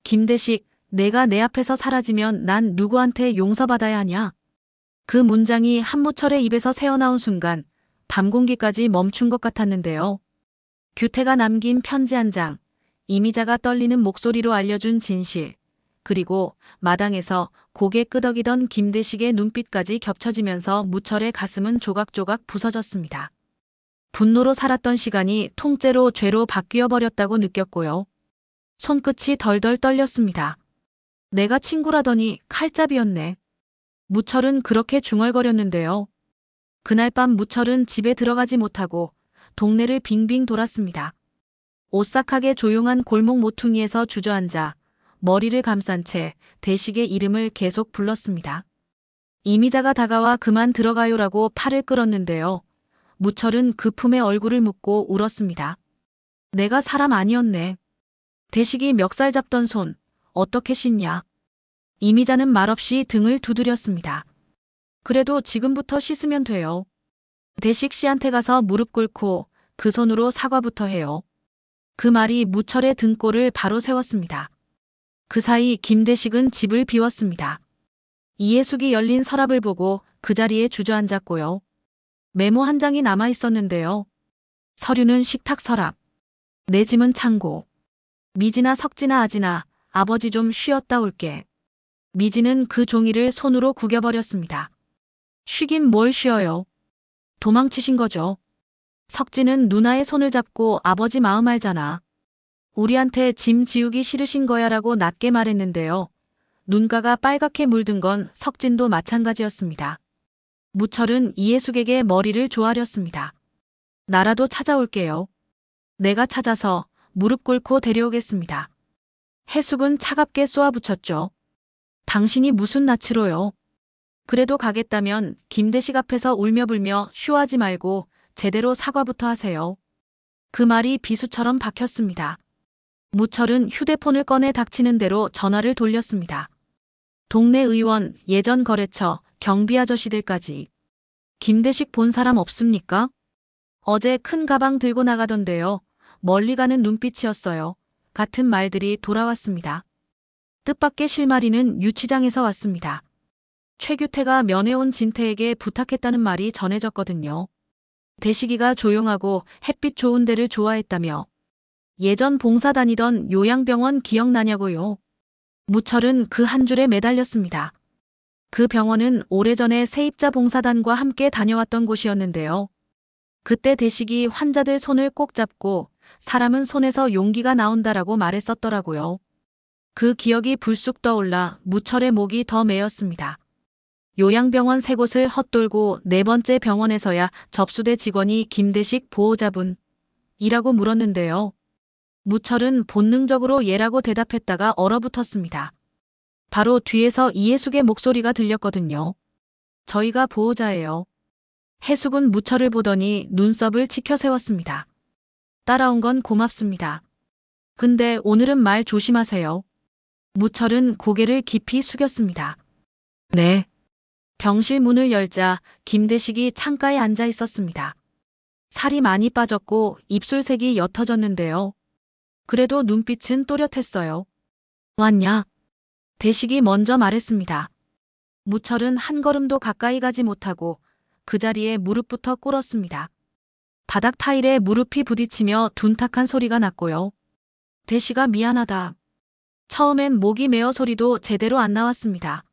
김대식, 내가 내 앞에서 사라지면 난 누구한테 용서받아야 하냐? 그 문장이 한무철의 입에서 새어나온 순간 밤 공기까지 멈춘 것 같았는데요. 규태가 남긴 편지 한 장, 이미자가 떨리는 목소리로 알려준 진실, 그리고 마당에서 고개 끄덕이던 김대식의 눈빛까지 겹쳐지면서 무철의 가슴은 조각조각 부서졌습니다. 분노로 살았던 시간이 통째로 죄로 바뀌어 버렸다고 느꼈고요. 손끝이 덜덜 떨렸습니다. 내가 친구라더니 칼잡이였네. 무철은 그렇게 중얼거렸는데요. 그날 밤 무철은 집에 들어가지 못하고 동네를 빙빙 돌았습니다. 오싹하게 조용한 골목 모퉁이에서 주저앉아 머리를 감싼 채 대식의 이름을 계속 불렀습니다. 이미자가 다가와 그만 들어가요라고 팔을 끌었는데요. 무철은 그 품에 얼굴을 묻고 울었습니다. 내가 사람 아니었네. 대식이 멱살 잡던 손, 어떻게 씻냐. 이미자는 말없이 등을 두드렸습니다. 그래도 지금부터 씻으면 돼요. 대식 씨한테 가서 무릎 꿇고 그 손으로 사과부터 해요. 그 말이 무철의 등골을 바로 세웠습니다. 그 사이 김대식은 집을 비웠습니다. 이해숙이 열린 서랍을 보고 그 자리에 주저앉았고요. 메모 한 장이 남아 있었는데요. 서류는 식탁 서랍, 내 짐은 창고. 미진아, 석진아, 아진아, 아버지 좀 쉬었다 올게. 미진은 그 종이를 손으로 구겨버렸습니다. 쉬긴 뭘 쉬어요. 도망치신 거죠. 석진은 누나의 손을 잡고 아버지 마음 알잖아. 우리한테 짐 지우기 싫으신 거야라고 낮게 말했는데요. 눈가가 빨갛게 물든 건 석진도 마찬가지였습니다. 무철은 이해숙에게 머리를 조아렸습니다. 나라도 찾아올게요. 내가 찾아서 무릎 꿇고 데려오겠습니다. 해숙은 차갑게 쏘아붙였죠. 당신이 무슨 낯으로요. 그래도 가겠다면 김대식 앞에서 울며불며 쇼하지 말고 제대로 사과부터 하세요. 그 말이 비수처럼 박혔습니다. 무철은 휴대폰을 꺼내 닥치는 대로 전화를 돌렸습니다. 동네 의원, 예전 거래처, 경비 아저씨들까지. 김대식 본 사람 없습니까? 어제 큰 가방 들고 나가던데요. 멀리 가는 눈빛이었어요. 같은 말들이 돌아왔습니다. 뜻밖의 실마리는 유치장에서 왔습니다. 최규태가 면회온 진태에게 부탁했다는 말이 전해졌거든요. 대식이가 조용하고 햇빛 좋은 데를 좋아했다며. 예전 봉사 다니던 요양병원 기억나냐고요. 무철은 그 한 줄에 매달렸습니다. 그 병원은 오래전에 세입자 봉사단과 함께 다녀왔던 곳이었는데요. 그때 대식이 환자들 손을 꼭 잡고 사람은 손에서 용기가 나온다라고 말했었더라고요. 그 기억이 불쑥 떠올라 무철의 목이 더 메였습니다. 요양병원 3곳을 헛돌고 4번째 병원에서야 접수대 직원이 김대식 보호자분이라고 물었는데요. 무철은 본능적으로 예라고 대답했다가 얼어붙었습니다. 바로 뒤에서 이해숙의 목소리가 들렸거든요. 저희가 보호자예요. 해숙은 무철을 보더니 눈썹을 치켜 세웠습니다. 따라온 건 고맙습니다. 근데 오늘은 말 조심하세요. 무철은 고개를 깊이 숙였습니다. 네. 병실 문을 열자 김대식이 창가에 앉아 있었습니다. 살이 많이 빠졌고 입술색이 옅어졌는데요. 그래도 눈빛은 또렷했어요. 왔냐? 대식이 먼저 말했습니다. 무철은 한 걸음도 가까이 가지 못하고 그 자리에 무릎부터 꿇었습니다. 바닥 타일에 무릎이 부딪히며 둔탁한 소리가 났고요. 대식아 미안하다. 처음엔 목이 메어 소리도 제대로 안 나왔습니다.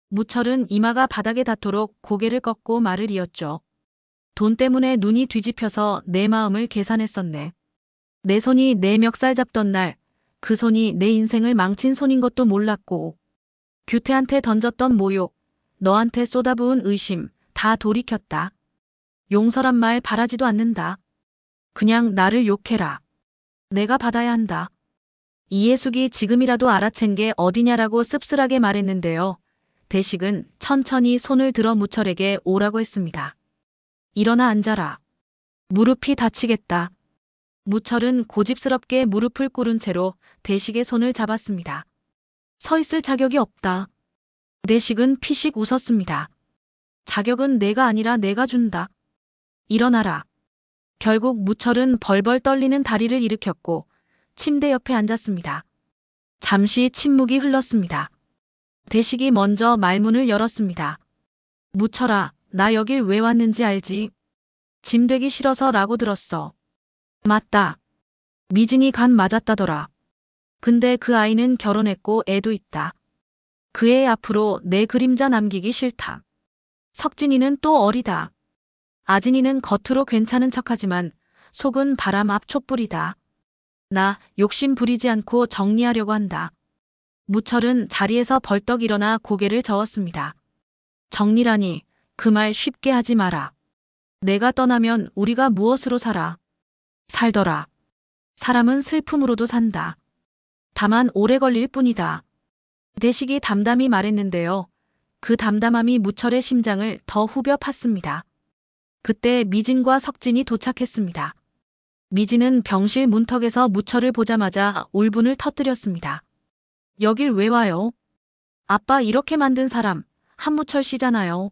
무철은 이마가 바닥에 닿도록 고개를 꺾고 말을 이었죠. 돈 때문에 눈이 뒤집혀서 내 마음을 계산했었네. 내 손이 내 멱살 잡던 날, 그 손이 내 인생을 망친 손인 것도 몰랐고, 규태한테 던졌던 모욕, 너한테 쏟아부은 의심, 다 돌이켰다. 용서란 말 바라지도 않는다. 그냥 나를 욕해라. 내가 받아야 한다. 이해숙이 지금이라도 알아챈 게 어디냐라고 씁쓸하게 말했는데요. 대식은 천천히 손을 들어 무철에게 오라고 했습니다. 일어나 앉아라. 무릎이 다치겠다. 무철은 고집스럽게 무릎을 꿇은 채로 대식의 손을 잡았습니다. 서 있을 자격이 없다. 대식은 피식 웃었습니다. 자격은 내가 아니라 내가 준다. 일어나라. 결국 무철은 벌벌 떨리는 다리를 일으켰고 침대 옆에 앉았습니다. 잠시 침묵이 흘렀습니다. 대식이 먼저 말문을 열었습니다. 무철아, 나 여길 왜 왔는지 알지? 짐 되기 싫어서 라고 들었어. 맞다. 미진이 간 맞았다더라. 근데 그 아이는 결혼했고 애도 있다. 그 애 앞으로 내 그림자 남기기 싫다. 석진이는 또 어리다. 아진이는 겉으로 괜찮은 척하지만 속은 바람 앞 촛불이다. 나 욕심 부리지 않고 정리하려고 한다. 무철은 자리에서 벌떡 일어나 고개를 저었습니다. 정리라니, 그 말 쉽게 하지 마라. 내가 떠나면 우리가 무엇으로 살아? 살더라. 사람은 슬픔으로도 산다. 다만 오래 걸릴 뿐이다. 대식이 담담히 말했는데요. 그 담담함이 무철의 심장을 더 후벼 팠습니다. 그때 미진과 석진이 도착했습니다. 미진은 병실 문턱에서 무철을 보자마자 울분을 터뜨렸습니다. 여길 왜 와요? 아빠 이렇게 만든 사람, 한무철 씨잖아요.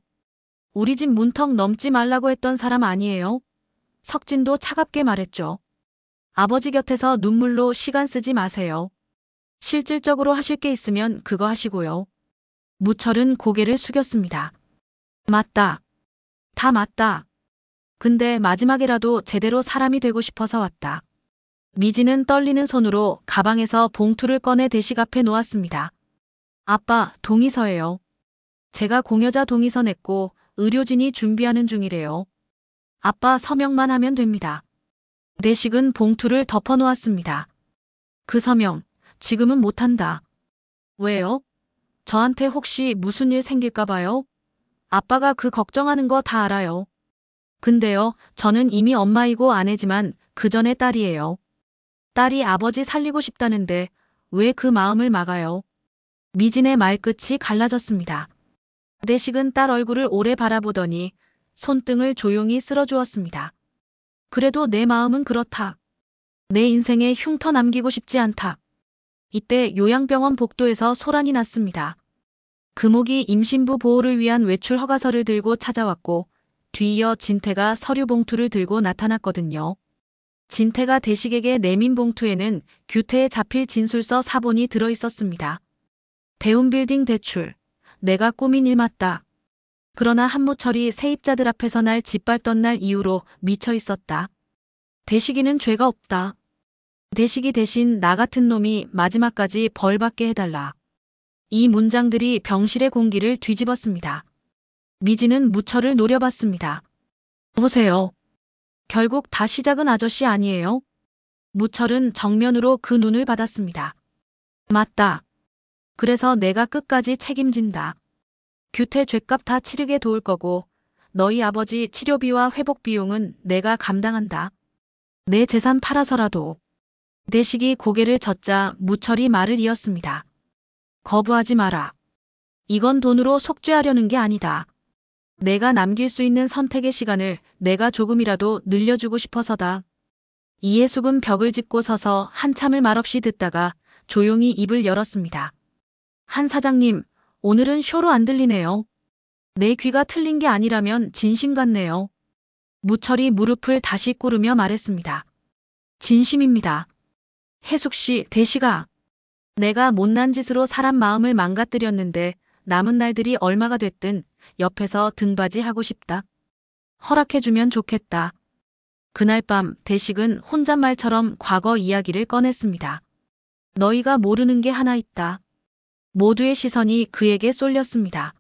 우리 집 문턱 넘지 말라고 했던 사람 아니에요? 석진도 차갑게 말했죠. 아버지 곁에서 눈물로 시간 쓰지 마세요. 실질적으로 하실 게 있으면 그거 하시고요. 무철은 고개를 숙였습니다. 맞다. 다 맞다. 근데 마지막이라도 제대로 사람이 되고 싶어서 왔다. 미진은 떨리는 손으로 가방에서 봉투를 꺼내 대식 앞에 놓았습니다. 아빠, 동의서예요. 제가 공여자 동의서 냈고 의료진이 준비하는 중이래요. 아빠 서명만 하면 됩니다. 대식은 봉투를 덮어 놓았습니다. 그 서명, 지금은 못한다. 왜요? 저한테 혹시 무슨 일 생길까 봐요? 아빠가 그 걱정하는 거 다 알아요. 근데요, 저는 이미 엄마이고 아내지만 그 전에 딸이에요. 딸이 아버지 살리고 싶다는데 왜 그 마음을 막아요? 미진의 말끝이 갈라졌습니다. 대식은 딸 얼굴을 오래 바라보더니 손등을 조용히 쓸어주었습니다. 그래도 내 마음은 그렇다. 내 인생에 흉터 남기고 싶지 않다. 이때 요양병원 복도에서 소란이 났습니다. 금옥이 임신부 보호를 위한 외출 허가서를 들고 찾아왔고 뒤이어 진태가 서류 봉투를 들고 나타났거든요. 진태가 대식에게 내민 봉투에는 규태에 잡힐 진술서 사본이 들어있었습니다. 대운빌딩 대출. 내가 꾸민 일 맞다. 그러나 한무철이 세입자들 앞에서 날 짓밟던 날 이후로 미쳐 있었다. 대식이는 죄가 없다. 대식이 대신 나 같은 놈이 마지막까지 벌받게 해달라. 이 문장들이 병실의 공기를 뒤집었습니다. 미진은 무철을 노려봤습니다. 보세요. 결국 다 시작은 아저씨 아니에요? 무철은 정면으로 그 눈을 받았습니다. 맞다. 그래서 내가 끝까지 책임진다. 규태 죗값 다 치르게 도울 거고 너희 아버지 치료비와 회복 비용은 내가 감당한다. 내 재산 팔아서라도. 대식이 고개를 젓자 무철이 말을 이었습니다. 거부하지 마라. 이건 돈으로 속죄하려는 게 아니다. 내가 남길 수 있는 선택의 시간을 내가 조금이라도 늘려주고 싶어서다. 이해숙은 벽을 짚고 서서 한참을 말없이 듣다가 조용히 입을 열었습니다. 한 사장님, 오늘은 쇼로 안 들리네요. 내 귀가 틀린 게 아니라면 진심 같네요. 무철이 무릎을 다시 꿇으며 말했습니다. 진심입니다. 혜숙 씨, 대식아. 내가 못난 짓으로 사람 마음을 망가뜨렸는데 남은 날들이 얼마가 됐든 옆에서 등받이 하고 싶다. 허락해주면 좋겠다. 그날 밤 대식은 혼잣말처럼 과거 이야기를 꺼냈습니다. 너희가 모르는 게 하나 있다. 모두의 시선이 그에게 쏠렸습니다.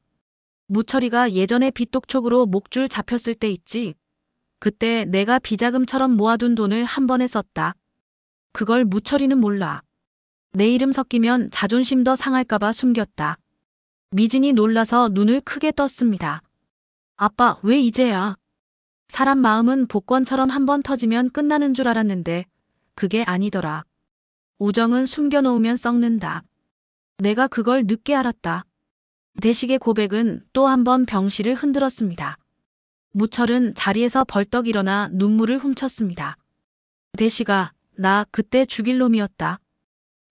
무철이가 예전에 빚독촉으로 목줄 잡혔을 때 있지. 그때 내가 비자금처럼 모아둔 돈을 한 번에 썼다. 그걸 무철이는 몰라. 내 이름 섞이면 자존심 더 상할까봐 숨겼다. 미진이 놀라서 눈을 크게 떴습니다. 아빠, 왜 이제야? 사람 마음은 복권처럼 한 번 터지면 끝나는 줄 알았는데 그게 아니더라. 우정은 숨겨놓으면 썩는다. 내가 그걸 늦게 알았다. 대식의 고백은 또 한 번 병실을 흔들었습니다. 무철은 자리에서 벌떡 일어나 눈물을 훔쳤습니다. 대식아, 나 그때 죽일 놈이었다.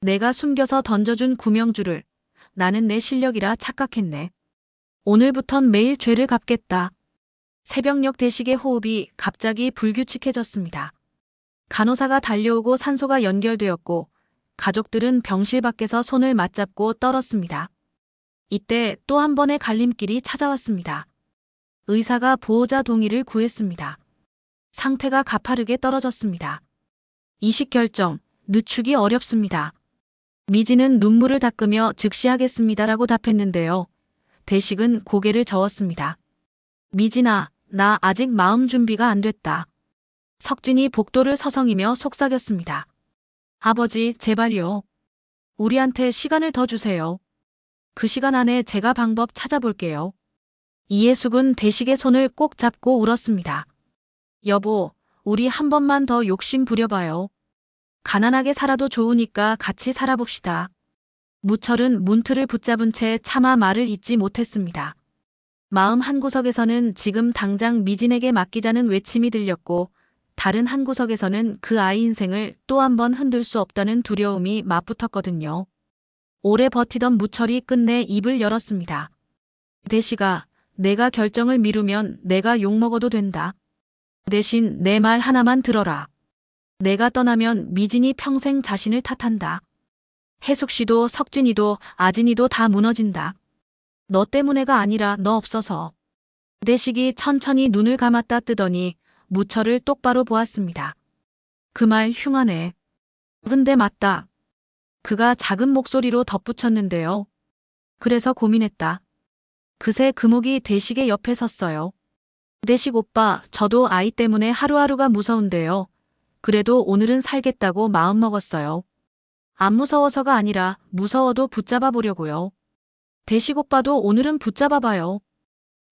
내가 숨겨서 던져준 구명줄을 나는 내 실력이라 착각했네. 오늘부턴 매일 죄를 갚겠다. 새벽녘 대식의 호흡이 갑자기 불규칙해졌습니다. 간호사가 달려오고 산소가 연결되었고 가족들은 병실 밖에서 손을 맞잡고 떨었습니다. 이때 또 한 번의 갈림길이 찾아왔습니다. 의사가 보호자 동의를 구했습니다. 상태가 가파르게 떨어졌습니다. 이식 결정, 늦추기 어렵습니다. 미진은 눈물을 닦으며 즉시 하겠습니다라고 답했는데요. 대식은 고개를 저었습니다. 미진아, 나 아직 마음 준비가 안 됐다. 석진이 복도를 서성이며 속삭였습니다. 아버지, 제발요. 우리한테 시간을 더 주세요. 그 시간 안에 제가 방법 찾아볼게요. 이예숙은 대식의 손을 꼭 잡고 울었습니다. 여보, 우리 한 번만 더 욕심 부려봐요. 가난하게 살아도 좋으니까 같이 살아봅시다. 무철은 문틀을 붙잡은 채 차마 말을 잇지 못했습니다. 마음 한구석에서는 지금 당장 미진에게 맡기자는 외침이 들렸고 다른 한구석에서는 그 아이 인생을 또 한 번 흔들 수 없다는 두려움이 맞붙었거든요. 오래 버티던 무철이 끝내 입을 열었습니다. 대식아, 내가 결정을 미루면 내가 욕먹어도 된다. 대신 내 말 하나만 들어라. 내가 떠나면 미진이 평생 자신을 탓한다. 혜숙 씨도 석진이도 아진이도 다 무너진다. 너 때문에가 아니라 너 없어서. 대식이 천천히 눈을 감았다 뜨더니 무철을 똑바로 보았습니다. 그 말 흉하네. 근데 맞다. 그가 작은 목소리로 덧붙였는데요. 그래서 고민했다. 그새 금옥이 대식의 옆에 섰어요. 대식 오빠, 저도 아이 때문에 하루하루가 무서운데요. 그래도 오늘은 살겠다고 마음먹었어요. 안 무서워서가 아니라 무서워도 붙잡아 보려고요. 대식 오빠도 오늘은 붙잡아봐요.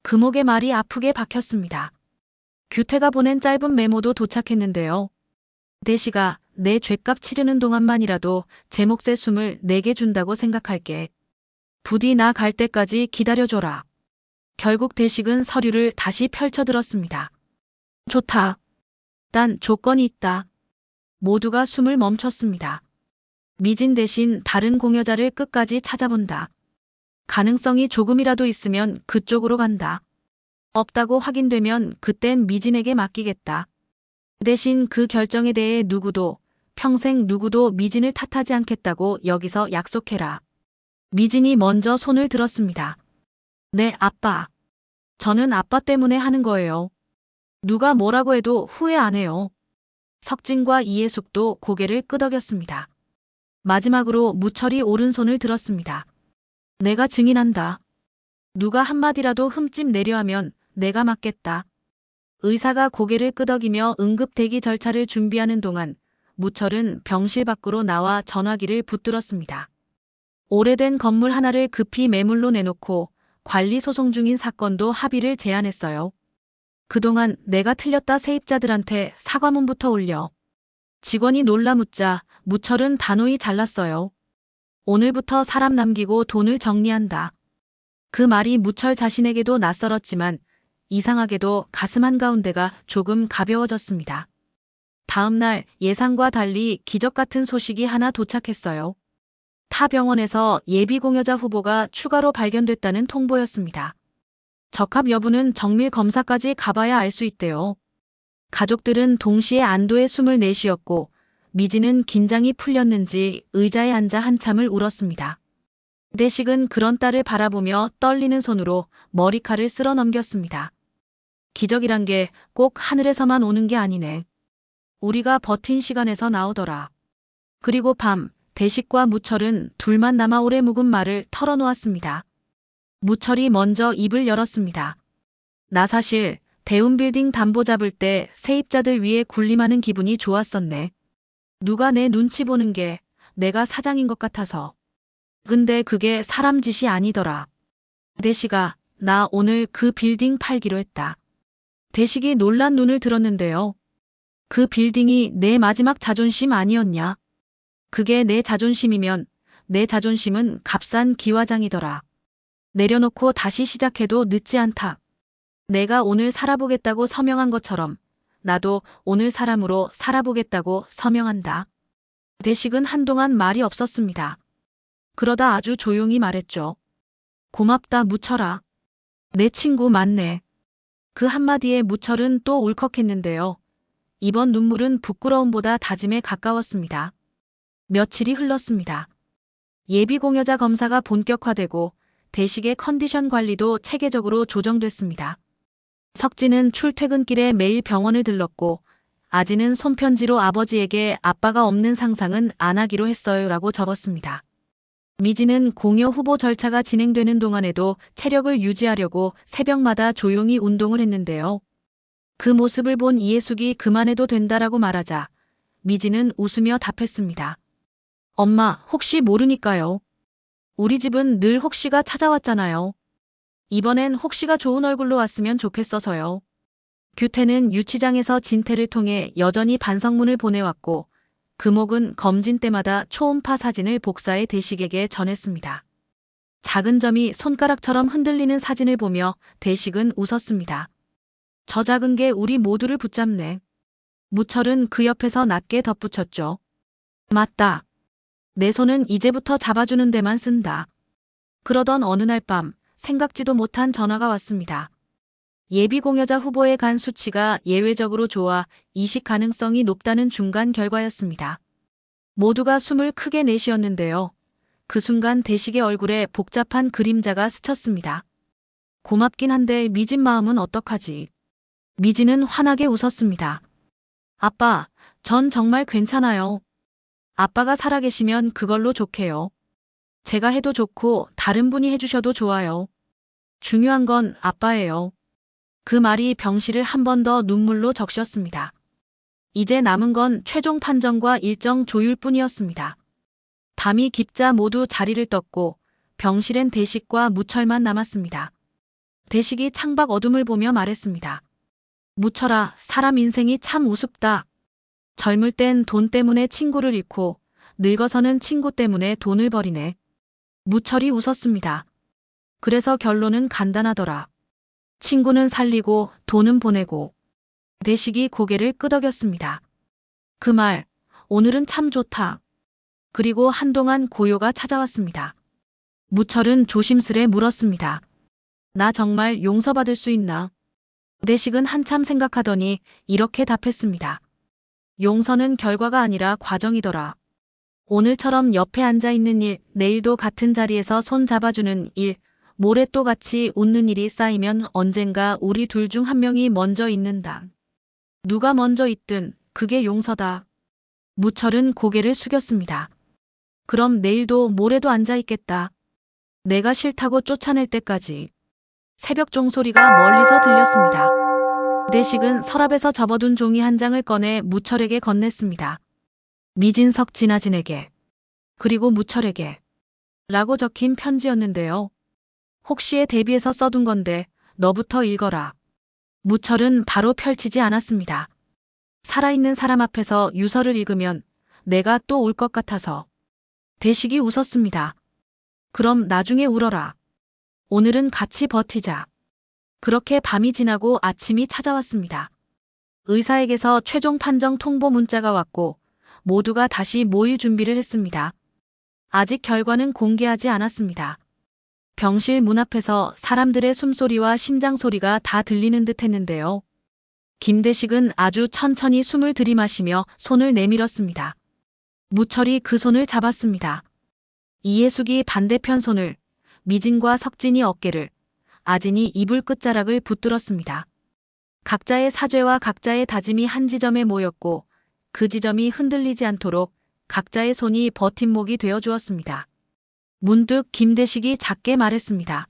금옥의 말이 아프게 박혔습니다. 규태가 보낸 짧은 메모도 도착했는데요. 대식아, 내 죗값 치르는 동안만이라도 제 몫의 숨을 내게 준다고 생각할게. 부디 나 갈 때까지 기다려줘라. 결국 대식은 서류를 다시 펼쳐들었습니다. 좋다. 단 조건이 있다. 모두가 숨을 멈췄습니다. 미진 대신 다른 공여자를 끝까지 찾아본다. 가능성이 조금이라도 있으면 그쪽으로 간다. 없다고 확인되면 그땐 미진에게 맡기겠다. 대신 그 결정에 대해 평생 누구도 미진을 탓하지 않겠다고 여기서 약속해라. 미진이 먼저 손을 들었습니다. 네, 아빠. 저는 아빠 때문에 하는 거예요. 누가 뭐라고 해도 후회 안 해요. 석진과 이예숙도 고개를 끄덕였습니다. 마지막으로 무철이 오른손을 들었습니다. 내가 증인한다. 누가 한마디라도 흠집 내려 하면 내가 맞겠다. 의사가 고개를 끄덕이며 응급 대기 절차를 준비하는 동안 무철은 병실 밖으로 나와 전화기를 붙들었습니다. 오래된 건물 하나를 급히 매물로 내놓고 관리 소송 중인 사건도 합의를 제안했어요. 그동안 내가 틀렸다 세입자들한테 사과문부터 올려. 직원이 놀라 묻자 무철은 단호히 잘랐어요. 오늘부터 사람 남기고 돈을 정리한다. 그 말이 무철 자신에게도 낯설었지만 이상하게도 가슴 한가운데가 조금 가벼워졌습니다. 다음 날 예상과 달리 기적 같은 소식이 하나 도착했어요. 타 병원에서 예비 공여자 후보가 추가로 발견됐다는 통보였습니다. 적합 여부는 정밀 검사까지 가봐야 알 수 있대요. 가족들은 동시에 안도의 숨을 내쉬었고 미진은 긴장이 풀렸는지 의자에 앉아 한참을 울었습니다. 대식은 그런 딸을 바라보며 떨리는 손으로 머리칼을 쓸어 넘겼습니다. 기적이란 게 꼭 하늘에서만 오는 게 아니네. 우리가 버틴 시간에서 나오더라. 그리고 밤, 대식과 무철은 둘만 남아 오래 묵은 말을 털어놓았습니다. 무철이 먼저 입을 열었습니다. 나 사실 대운빌딩 담보 잡을 때 세입자들 위에 군림하는 기분이 좋았었네. 누가 내 눈치 보는 게 내가 사장인 것 같아서. 근데 그게 사람 짓이 아니더라. 대식아, 나 오늘 그 빌딩 팔기로 했다. 대식이 놀란 눈을 들었는데요. 그 빌딩이 내 마지막 자존심 아니었냐? 그게 내 자존심이면 내 자존심은 값싼 기와장이더라. 내려놓고 다시 시작해도 늦지 않다. 내가 오늘 살아보겠다고 서명한 것처럼 나도 오늘 사람으로 살아보겠다고 서명한다. 대식은 한동안 말이 없었습니다. 그러다 아주 조용히 말했죠. 고맙다 무철아. 내 친구 맞네. 그 한마디에 무철은 또 울컥했는데요. 이번 눈물은 부끄러움보다 다짐에 가까웠습니다. 며칠이 흘렀습니다. 예비공여자 검사가 본격화되고 대식의 컨디션 관리도 체계적으로 조정됐습니다. 석진은 출퇴근길에 매일 병원을 들렀고 아지는 손편지로 아버지에게 아빠가 없는 상상은 안 하기로 했어요 라고 적었습니다. 미지는 공여 후보 절차가 진행되는 동안에도 체력을 유지하려고 새벽마다 조용히 운동을 했는데요. 그 모습을 본 이해숙이 그만해도 된다라고 말하자 미지는 웃으며 답했습니다. 엄마, 혹시 모르니까요. 우리 집은 늘 혹시가 찾아왔잖아요. 이번엔 혹시가 좋은 얼굴로 왔으면 좋겠어서요. 규태는 유치장에서 진태를 통해 여전히 반성문을 보내왔고 금옥은 검진 때마다 초음파 사진을 복사해 대식에게 전했습니다. 작은 점이 손가락처럼 흔들리는 사진을 보며 대식은 웃었습니다. 저 작은 게 우리 모두를 붙잡네. 무철은 그 옆에서 낮게 덧붙였죠. 맞다. 내 손은 이제부터 잡아주는 데만 쓴다. 그러던 어느 날 밤 생각지도 못한 전화가 왔습니다. 예비공여자 후보의 간 수치가 예외적으로 좋아 이식 가능성이 높다는 중간 결과였습니다. 모두가 숨을 크게 내쉬었는데요. 그 순간 대식의 얼굴에 복잡한 그림자가 스쳤습니다. 고맙긴 한데 미진 마음은 어떡하지? 미진은 환하게 웃었습니다. 아빠, 전 정말 괜찮아요. 아빠가 살아계시면 그걸로 좋게요. 제가 해도 좋고 다른 분이 해주셔도 좋아요. 중요한 건 아빠예요. 그 말이 병실을 한 번 더 눈물로 적셨습니다. 이제 남은 건 최종 판정과 일정 조율뿐이었습니다. 밤이 깊자 모두 자리를 떴고 병실엔 대식과 무철만 남았습니다. 대식이 창밖 어둠을 보며 말했습니다. 무철아, 사람 인생이 참 우습다. 젊을 땐 돈 때문에 친구를 잃고 늙어서는 친구 때문에 돈을 버리네. 무철이 웃었습니다. 그래서 결론은 간단하더라. 친구는 살리고 돈은 보내고. 대식이 고개를 끄덕였습니다. 그 말, 오늘은 참 좋다. 그리고 한동안 고요가 찾아왔습니다. 무철은 조심스레 물었습니다. 나 정말 용서받을 수 있나? 대식은 한참 생각하더니 이렇게 답했습니다. 용서는 결과가 아니라 과정이더라. 오늘처럼 옆에 앉아있는 일, 내일도 같은 자리에서 손 잡아주는 일, 모레 또 같이 웃는 일이 쌓이면 언젠가 우리 둘 중 한 명이 먼저 잊는다. 누가 먼저 잊든 그게 용서다. 무철은 고개를 숙였습니다. 그럼 내일도 모레도 앉아있겠다. 내가 싫다고 쫓아낼 때까지. 새벽 종소리가 멀리서 들렸습니다. 대식은 서랍에서 접어둔 종이 한 장을 꺼내 무철에게 건넸습니다. 미진석 진아진에게 그리고 무철에게 라고 적힌 편지였는데요. 혹시에 대비해서 써둔 건데 너부터 읽어라. 무철은 바로 펼치지 않았습니다. 살아있는 사람 앞에서 유서를 읽으면 내가 또 울 것 같아서. 대식이 웃었습니다. 그럼 나중에 울어라. 오늘은 같이 버티자. 그렇게 밤이 지나고 아침이 찾아왔습니다. 의사에게서 최종 판정 통보 문자가 왔고 모두가 다시 모일 준비를 했습니다. 아직 결과는 공개하지 않았습니다. 병실 문 앞에서 사람들의 숨소리와 심장소리가 다 들리는 듯 했는데요. 김대식은 아주 천천히 숨을 들이마시며 손을 내밀었습니다. 무철이 그 손을 잡았습니다. 이해숙이 반대편 손을, 미진과 석진이 어깨를, 아진이 이불 끝자락을 붙들었습니다. 각자의 사죄와 각자의 다짐이 한 지점에 모였고 그 지점이 흔들리지 않도록 각자의 손이 버팀목이 되어 주었습니다. 문득 김대식이 작게 말했습니다.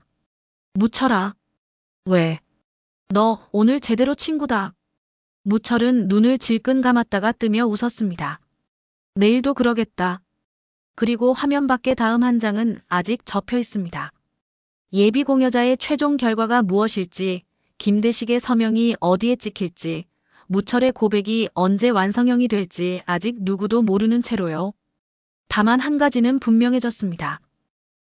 무철아. 왜? 너 오늘 제대로 친구다. 무철은 눈을 질끈 감았다가 뜨며 웃었습니다. 내일도 그러겠다. 그리고 화면 밖에 다음 한 장은 아직 접혀 있습니다. 예비공여자의 최종 결과가 무엇일지, 김대식의 서명이 어디에 찍힐지, 무철의 고백이 언제 완성형이 될지 아직 누구도 모르는 채로요. 다만 한 가지는 분명해졌습니다.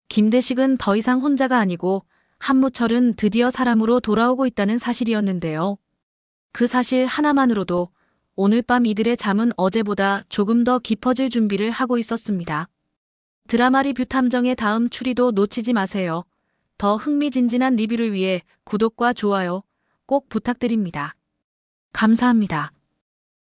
김대식은 더 이상 혼자가 아니고 한무철은 드디어 사람으로 돌아오고 있다는 사실이었는데요. 그 사실 하나만으로도 오늘 밤 이들의 잠은 어제보다 조금 더 깊어질 준비를 하고 있었습니다. 드라마 리뷰 탐정의 다음 추리도 놓치지 마세요. 더 흥미진진한 리뷰를 위해 구독과 좋아요 꼭 부탁드립니다. 감사합니다.